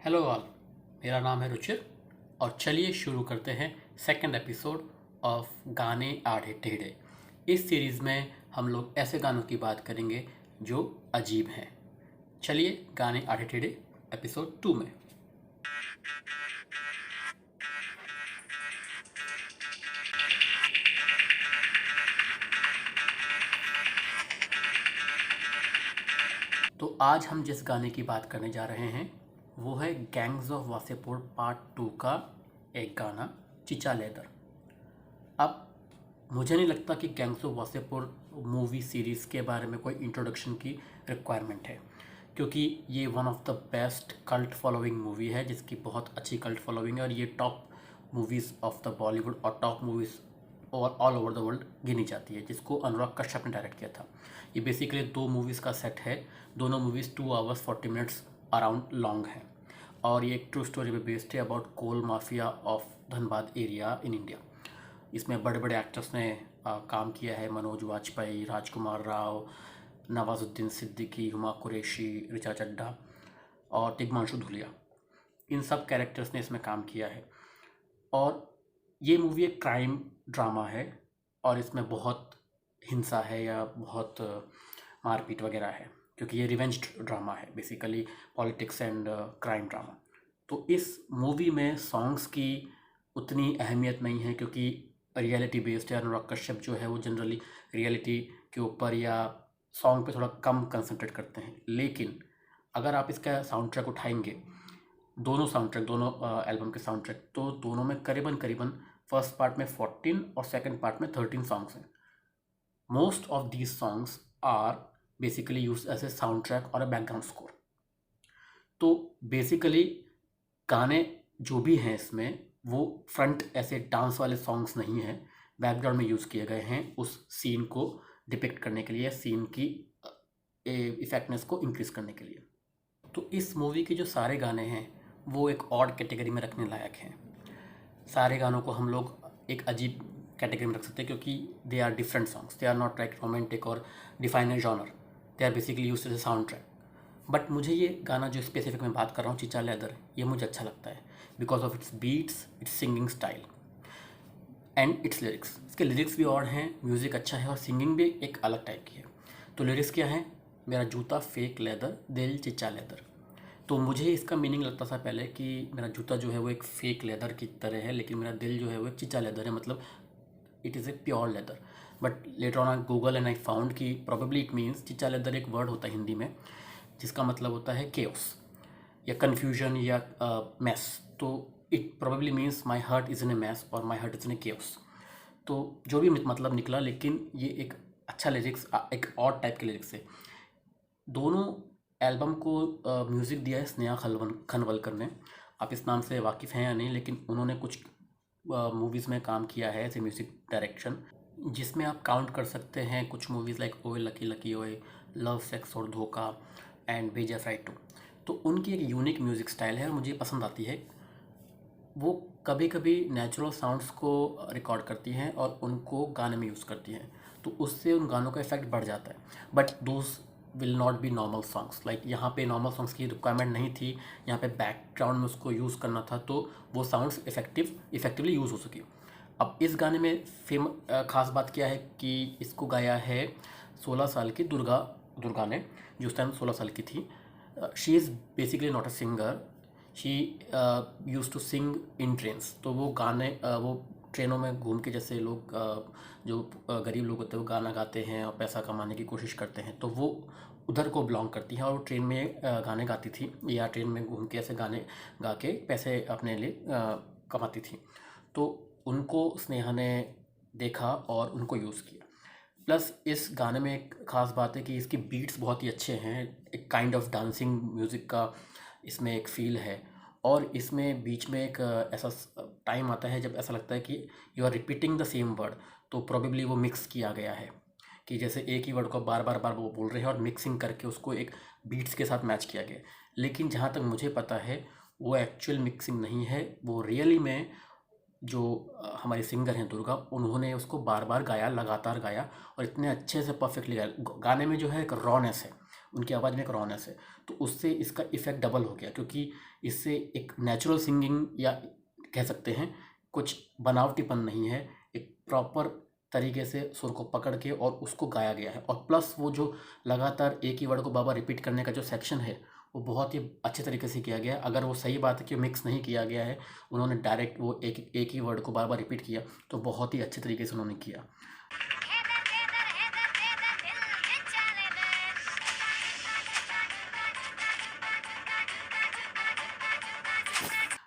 Hello all. मेरा नाम है रुचिर और चलिए शुरू करते हैं सेकंड एपिसोड ऑफ गाने आड़े टेढ़े। इस सीरीज़ में हम लोग ऐसे गानों की बात करेंगे जो अजीब हैं। चलिए गाने आड़े टेढ़े एपिसोड 2 में। तो आज हम जिस गाने की बात करने जा रहे हैं वो है गैंग्स ऑफ वासेपुर पार्ट 2 का एक गाना चिचा लेदर। अब मुझे नहीं लगता कि gangs of Wasseypur movie series के बारे में कोई इंट्रोडक्शन की रिक्वायरमेंट है, क्योंकि ये one of the best cult following movie है, जिसकी बहुत अच्छी कल्ट फॉलोइंग है और ये top movies of the Bollywood और टॉप मूवीज़ और ऑल ओवर द वर्ल्ड गिनी जाती है, जिसको अनुराग कश्यप ने डायरेक्ट किया था। ये बेसिकली 2 मूवीज़ का सेट है। दोनों movies 2 hours 40 minutes around long है और ये एक ट्रू स्टोरी पे बेस्ड है about coal mafia of Dhanbad area in India. इसमें बड़े बड़े एक्टर्स ने काम किया है। मनोज वाजपेयी, राजकुमार राव, नवाजुद्दीन सिद्दीकी, हुमा कुरैशी, ऋचा चड्ढा और तिग्मांशु धूलिया, इन सब कैरेक्टर्स ने इसमें काम किया है। और ये मूवी एक क्राइम ड्रामा है और इसमें बहुत हिंसा है या बहुत मारपीट वगैरह है, क्योंकि ये रिवेंज ड्रामा है, basically politics and crime drama. तो इस मूवी में सॉन्ग्स की उतनी अहमियत नहीं है, क्योंकि रियलिटी बेस्ड है। अनुराग कश्यप जो है वो जनरली रियलिटी के ऊपर या सॉन्ग पे थोड़ा कम कंसंट्रेट करते हैं। लेकिन अगर आप इसका साउंड ट्रैक उठाएंगे, दोनों एल्बम के साउंड ट्रैक, तो दोनों में करीबन करीबन फर्स्ट पार्ट में 14 और सेकंड पार्ट में 13 सॉन्ग्स हैं। Most of these songs are basically use as a sound track और अ बैकग्राउंड स्कोर। तो बेसिकली गाने जो भी हैं इसमें वो फ्रंट ऐसे डांस वाले सॉन्ग्स नहीं हैं, बैकग्राउंड में यूज़ किए गए हैं उस सीन को डिपिक्ट करने के लिए, सीन की इफेक्टनेस को इंक्रीज करने के लिए। तो इस मूवी के जो सारे गाने हैं वो एक ऑड कैटेगरी में रखने लायक हैं। सारे गानों को हम लोग एक अजीब कैटेगरी में रख सकते हैं, क्योंकि they are different songs, they are not like romantic और define a genre, they are basically used as a sound track. But मुझे ये गाना जो स्पेसिफिक मैं बात कर रहा हूँ, चिचा लेदर, ये मुझे अच्छा लगता है because of its beats, its singing style and its lyrics. इसके लिरिक्स भी और हैं, म्यूज़िक अच्छा है और सिंगिंग भी एक अलग टाइप की है। तो लिरिक्स क्या है? मेरा जूता फेक लेदर, दिल चिचा लेदर। तो मुझे इसका मीनिंग लगता था पहले कि मेरा जूता जो है वो एक फेक लेदर की तरह है, लेकिन मेरा दिल जो है वो एक चिचा लेदर है, मतलब it is a pure leather. But later on I Google and I found कि प्रोबेबली इट मीन्स, चिचा लेदर एक वर्ड होता है हिंदी में जिसका मतलब होता है केओस या कन्फ्यूजन या मैस। तो it probably means my heart is in a mess और my heart is in a chaos. तो जो भी मतलब निकला, लेकिन ये एक अच्छा लिरिक्स, एक और टाइप के लिरिक्स है। दोनों एल्बम को म्यूज़िक दिया है स्नेहा खनवलकर ने। आप इस नाम से वाकिफ़ हैं या नहीं, लेकिन उन्होंने कुछ मूवीज़ में काम किया है एज ए म्यूज़िक डायरेक्शन, जिसमें आप काउंट कर सकते हैं कुछ मूवीज़ लाइक ओए लकी लकी ओए, लव सेक्स और धोखा एंड बेजा फ्राइड टू। तो उनकी एक यूनिक म्यूज़िक स्टाइल है और मुझे पसंद आती है। वो कभी कभी नेचुरल साउंड्स को रिकॉर्ड करती हैं और उनको गाने में यूज़ करती हैं, तो उससे उन गानों का इफेक्ट बढ़ जाता है। But those will not be normal songs. Like यहाँ पे नॉर्मल सॉन्ग्स की रिक्वायरमेंट नहीं थी, यहाँ पे बैकग्राउंड में उसको यूज़ करना था, तो वो साउंड्स इफेक्टिवली यूज़ हो सके। अब इस गाने में ख़ास बात क्या है कि इसको गाया है 16 साल की दुर्गा ने, जो उस टाइम 16 साल की थी। She is basically not a singer, she use to sing in trains. तो वो गाने वो ट्रेनों में घूम के, जैसे लोग जो गरीब लोग होते हैं वो गाना गाते हैं और पैसा कमाने की कोशिश करते हैं, तो वो उधर को बिलोंग करती हैं और वो ट्रेन में गाने गाती थी या ट्रेन में घूम के ऐसे गाने गा के पैसे अपने लिए कमाती थी। तो उनको स्नेहा ने देखा और उनको यूज़ किया। प्लस इस गाने में एक ख़ास बात है कि इसकी बीट्स बहुत ही अच्छे हैं, एक काइंड ऑफ डांसिंग म्यूज़िक का इसमें एक फ़ील है। और इसमें बीच में एक ऐसा टाइम आता है जब ऐसा लगता है कि you are repeating the same word. तो प्रोबेबली वो मिक्स किया गया है कि जैसे एक ही वर्ड को बार बार वो बोल रहे हैं और मिक्सिंग करके उसको एक बीट्स के साथ मैच किया गया। लेकिन जहाँ तक मुझे पता है वो एक्चुअल मिक्सिंग नहीं है, वो रियली में जो हमारी सिंगर हैं दुर्गा, उन्होंने उसको बार बार गाया, लगातार गाया और इतने अच्छे से परफेक्टली गाया। गाने में जो है एक रॉनेस है, उनकी आवाज़ में एक रॉनेस है, तो उससे इसका इफ़ेक्ट डबल हो गया, क्योंकि इससे एक नेचुरल सिंगिंग या कह सकते हैं कुछ बनावटीपन नहीं है, एक प्रॉपर तरीके से सुर को पकड़ के और उसको गाया गया है। और प्लस वो जो लगातार एक ही वर्ड को बार बार रिपीट करने का जो सेक्शन है वो बहुत ही अच्छे तरीके से किया गया है। अगर वो सही बात है कि मिक्स नहीं किया गया है, उन्होंने डायरेक्ट वो एक ही वर्ड को बार बार रिपीट किया, तो बहुत ही अच्छे तरीके से उन्होंने किया।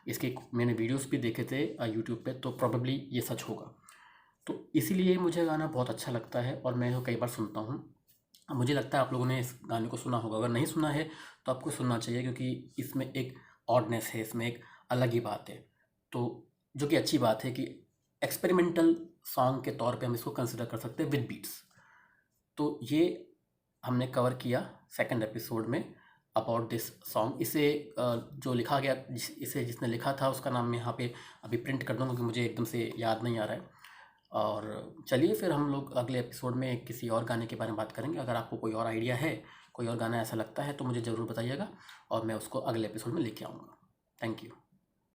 इसके मैंने वीडियोस भी देखे थे यूट्यूब पे, तो प्रोबेबली ये सच होगा। तो इसीलिए मुझे गाना बहुत अच्छा लगता है और मैं कई बार सुनता हूँ। मुझे लगता है आप लोगों ने इस गाने को सुना होगा, अगर नहीं सुना है तो आपको सुनना चाहिए, क्योंकि इसमें एक ऑडनेस है, इसमें एक अलग ही बात है, तो जो कि अच्छी बात है कि एक्सपेरिमेंटल सॉन्ग के तौर पे हम इसको कंसिडर कर सकते हैं विद बीट्स। तो ये हमने कवर किया सेकंड एपिसोड में अबाउट दिस सॉन्ग। इसे जो लिखा गया, इसे जिसने लिखा था उसका नाम मैं यहाँ पे अभी प्रिंट कर दूँगा, क्योंकि मुझे एकदम से याद नहीं आ रहा है। और चलिए फिर हम लोग अगले एपिसोड में किसी और गाने के बारे में बात करेंगे। अगर आपको कोई और आइडिया है, कोई और गाना ऐसा लगता है तो मुझे ज़रूर बताइएगा और मैं उसको अगले एपिसोड में लेके आऊँगा। Thank you.